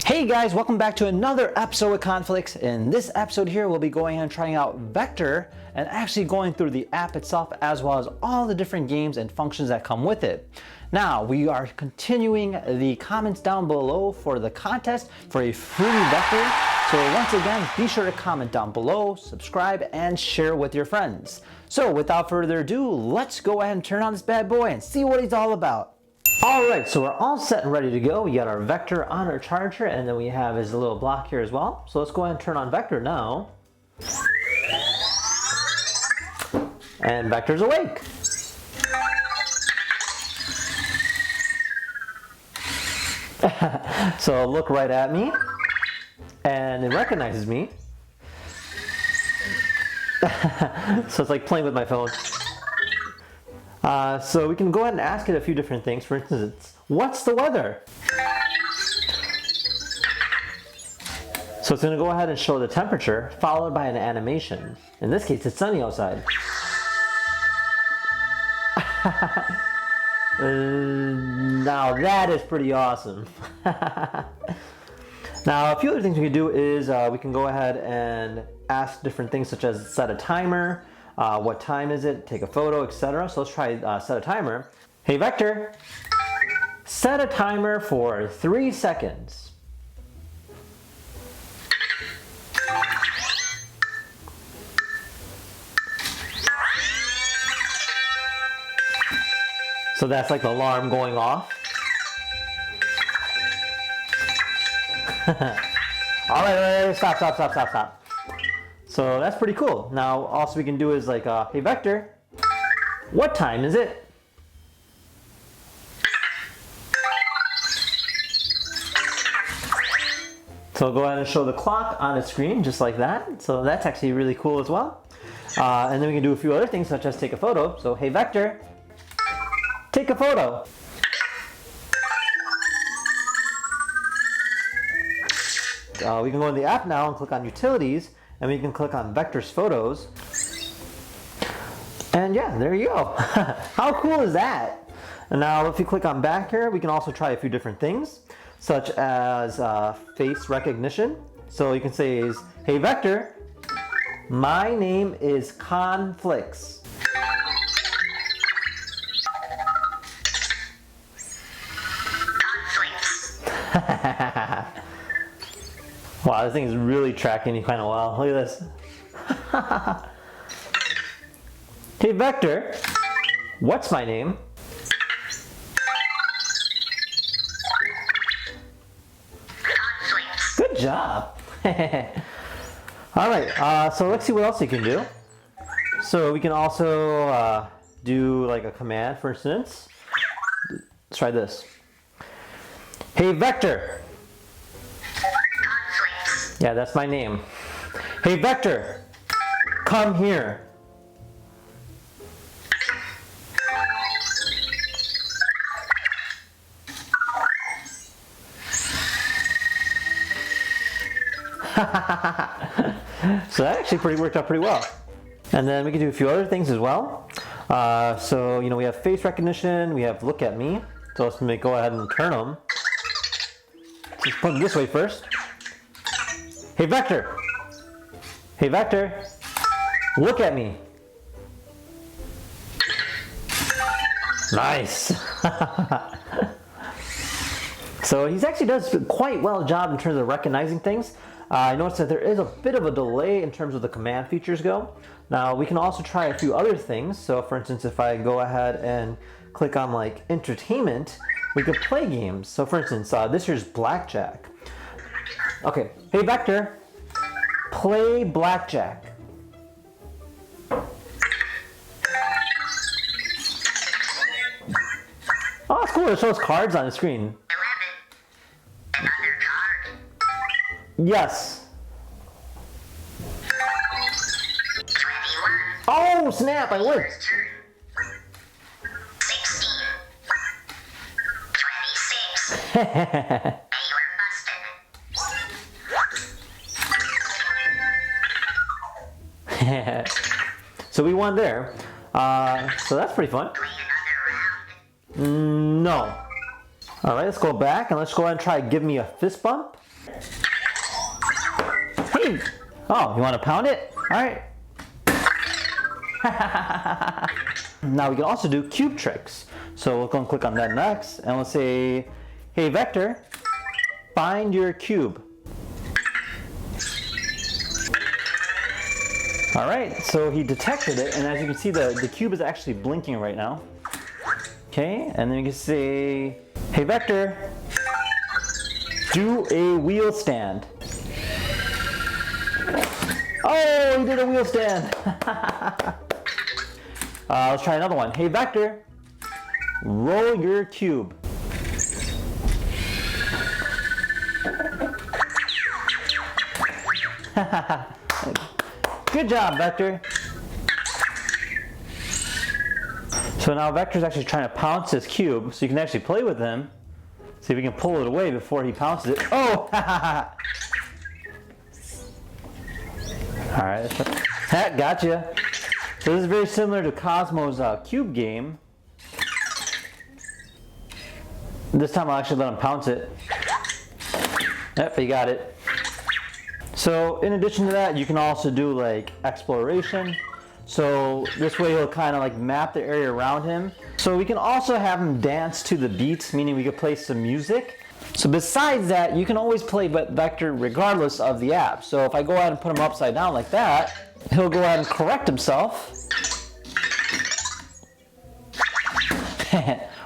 Hey guys, welcome back to another episode of Conflicts. In this episode here, we'll be going and trying out Vector and actually going through the app itself as well as all the different games and functions that come with it. Now, we are continuing the comments down below for the contest for a free Vector. So once again, be sure to comment down below, subscribe, and share with your friends. So without further ado, let's go ahead and turn on this bad boy and see what he's all about. Alright, so we're all set and ready to go. We got our Vector on our charger, and then we have his little block here as well. So let's go ahead and turn on Vector now. And Vector's awake. So look right at me, and it recognizes me. So it's like playing with my phone. So we can go ahead and ask it a few different things. For instance, what's the weather? So it's going to go ahead and show the temperature followed by an animation. In this case, it's sunny outside. Now that is pretty awesome. Now a few other things we can do is we can go ahead and ask different things such as set a timer. What time is it? Take a photo, etc. So let's try set a timer. Hey Vector, set a timer for 3 seconds. So that's like the alarm going off. Alright, stop. So that's pretty cool. Now also we can do is like, hey Vector, what time is it? So go ahead and show the clock on the screen just like that. So that's actually really cool as well. And then we can do a few other things such as take a photo. So hey Vector, take a photo. We can go in the app now and click on utilities, and we can click on Vector's photos. And yeah, there you go. How cool is that? And now if you click on back here, we can also try a few different things, such as face recognition. So you can say is, hey Vector, my name is Conflicts. Wow, this thing is really tracking me kind of well. Look at this. Hey Vector, what's my name? Good job. Alright, so let's see what else you can do. So we can also do like a command, for instance. Let's try this. Hey Vector. Yeah, that's my name. Hey Vector, come here. So that actually worked out pretty well. And then we can do a few other things as well. So you know, we have face recognition, we have look at me. So let's go ahead and turn them. Let's put them this way first. Hey Vector! Hey Vector! Look at me! Nice! So he actually does quite well job in terms of recognizing things. I noticed that there is a bit of a delay in terms of the command features go. Now we can also try a few other things. So for instance, if I go ahead and click on like entertainment, we could play games. So for instance, this here's blackjack. Okay, hey Vector, play blackjack. Oh, that's cool. It shows cards on the screen. 11. Another card. Yes. 21. Oh, snap, I win. First turn. 16. 26. Hey, you are busted. So we won there. So that's pretty fun. Play another round. No. All right, let's go back and let's go ahead and try give me a fist bump. Hey! Oh, you want to pound it? All right. Now we can also do cube tricks. So we'll go and click on that next and we'll say, hey Vector, find your cube. All right, so he detected it, and as you can see, the cube is actually blinking right now. Okay, and then you can say, hey Vector, do a wheel stand. Oh, he did a wheel stand. Let's try another one. Hey Vector, roll your cube. Good job, Vector. So now Vector's actually trying to pounce his cube, so you can actually play with him. See if we can pull it away before he pounces it. Oh! Alright, gotcha. So this is very similar to Cozmo's cube game. This time I'll actually let him pounce it. Yep, he got it. So in addition to that, you can also do like exploration. So this way he'll kind of like map the area around him. So we can also have him dance to the beats, meaning we could play some music. So besides that, you can always play Vector regardless of the app. So if I go ahead and put him upside down like that, he'll go ahead and correct himself.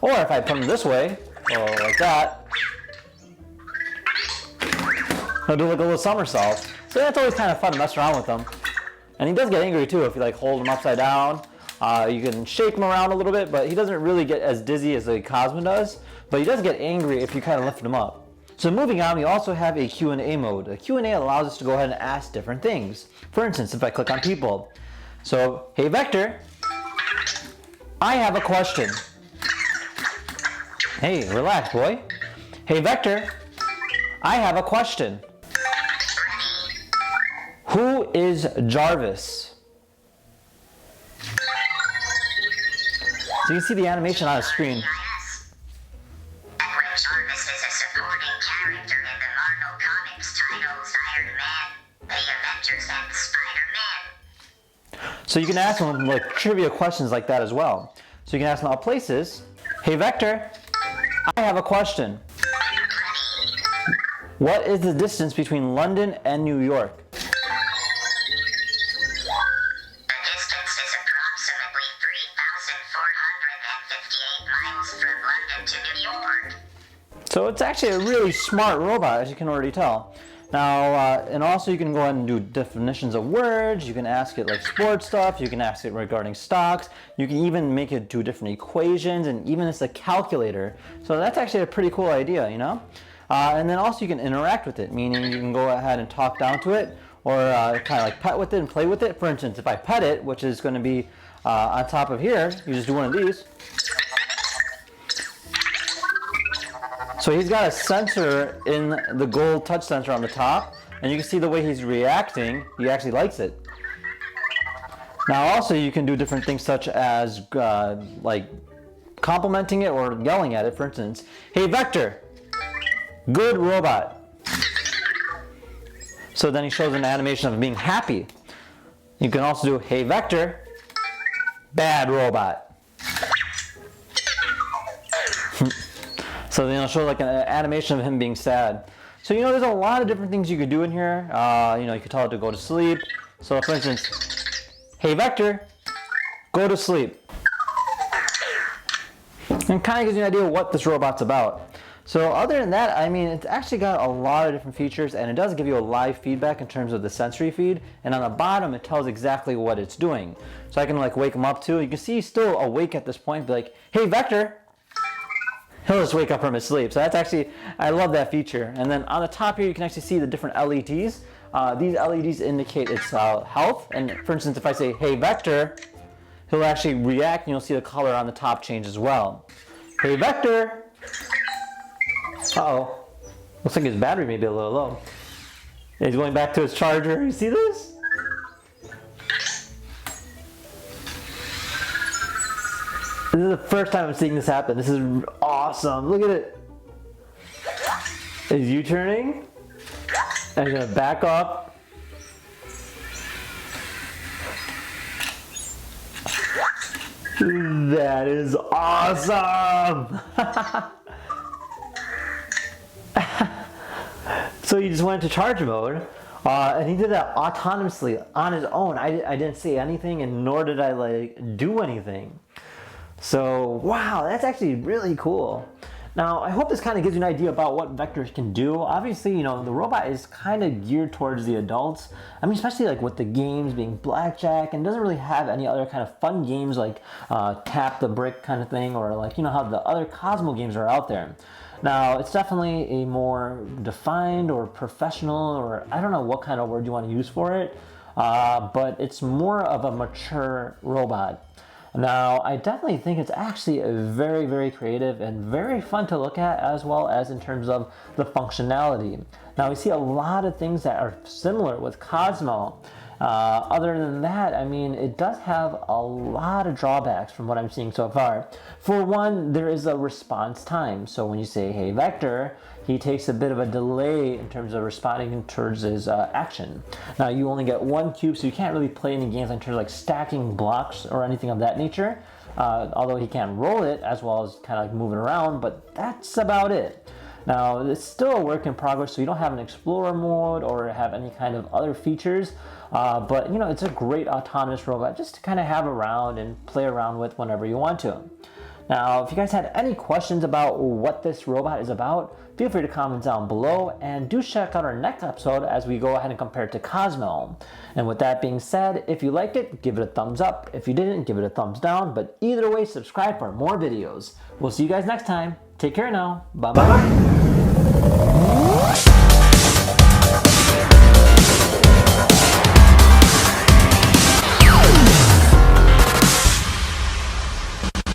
Or if I put him this way, or like that, he'll do like a little somersault. So that's always kind of fun to mess around with him. And he does get angry too if you like hold him upside down. You can shake him around a little bit, but he doesn't really get as dizzy as the Cozmo does. But he does get angry if you kind of lift him up. So moving on, we also have a Q&A mode. A Q&A allows us to go ahead and ask different things. For instance, if I click on people. So, hey Vector, I have a question. Hey, relax, boy. Hey Vector, I have a question. Who is Jarvis? So you can see the animation on the screen. Jarvis is a supporting character in the Marvel Comics titles Iron Man, The Avengers, and Spider-Man. So you can ask them like trivia questions like that as well. So you can ask them about places. Hey Vector, I have a question. What is the distance between London and New York? The distance is approximately 3,458 miles from London to New York. So it's actually a really smart robot, as you can already tell. Now, and also you can go ahead and do definitions of words. You can ask it like sports stuff. You can ask it regarding stocks. You can even make it do different equations, and even it's a calculator. So that's actually a pretty cool idea, you know? And then also you can interact with it, meaning you can go ahead and talk down to it, or kind of like pet with it and play with it. For instance, if I pet it, which is going to be on top of here, you just do one of these. So he's got a sensor in the gold touch sensor on the top, and you can see the way he's reacting. He actually likes it. Now also you can do different things such as like complimenting it or yelling at it. For instance, hey Vector, good robot. So then he shows an animation of being happy. You can also do, hey Vector, bad robot. So then it'll show like an animation of him being sad. So you know, there's a lot of different things you could do in here. You know, you could tell it to go to sleep. So for instance, hey Vector, go to sleep. And kind of gives you an idea of what this robot's about. So other than that, I mean, it's actually got a lot of different features, and it does give you a live feedback in terms of the sensory feed. And on the bottom, it tells exactly what it's doing. So I can like wake him up too. You can see he's still awake at this point. Be like, hey Vector. He'll just wake up from his sleep. So that's actually, I love that feature. And then on the top here, you can actually see the different LEDs. These LEDs indicate its health. And for instance, if I say, hey Vector, he'll actually react, and you'll see the color on the top change as well. Hey Vector. Uh-oh. Looks like his battery may be a little low. He's going back to his charger. You see this? This is the first time I'm seeing this happen. This is awesome. Look at it. Is U-turning. And you're gonna back up. That is awesome! So he just went to charge mode, and he did that autonomously on his own. I didn't say anything, and nor did I like do anything. So wow, that's actually really cool. Now, I hope this kind of gives you an idea about what vectors can do. Obviously, you know, the robot is kind of geared towards the adults. I mean, especially like with the games being blackjack, and doesn't really have any other kind of fun games like tap the brick kind of thing, or like, you know, how the other Cozmo games are out there. Now, it's definitely a more defined or professional, or I don't know what kind of word you want to use for it, but it's more of a mature robot. Now, I definitely think it's actually a very, very creative and very fun to look at, as well as in terms of the functionality. Now, we see a lot of things that are similar with Cozmo. Other than that, I mean, it does have a lot of drawbacks from what I'm seeing so far. For one, there is a response time. So when you say, hey, Vector, he takes a bit of a delay in terms of responding towards his action. Now, you only get one cube, so you can't really play any games in terms of like stacking blocks or anything of that nature. Although he can roll it as well as kind of like moving around, but that's about it. Now, it's still a work in progress, so you don't have an explorer mode or have any kind of other features, but you know, it's a great autonomous robot just to kind of have around and play around with whenever you want to. Now, if you guys had any questions about what this robot is about, feel free to comment down below, and do check out our next episode as we go ahead and compare it to Cozmo. And with that being said, if you liked it, give it a thumbs up. If you didn't, give it a thumbs down, but either way, subscribe for more videos. We'll see you guys next time. Take care now. Bye-bye.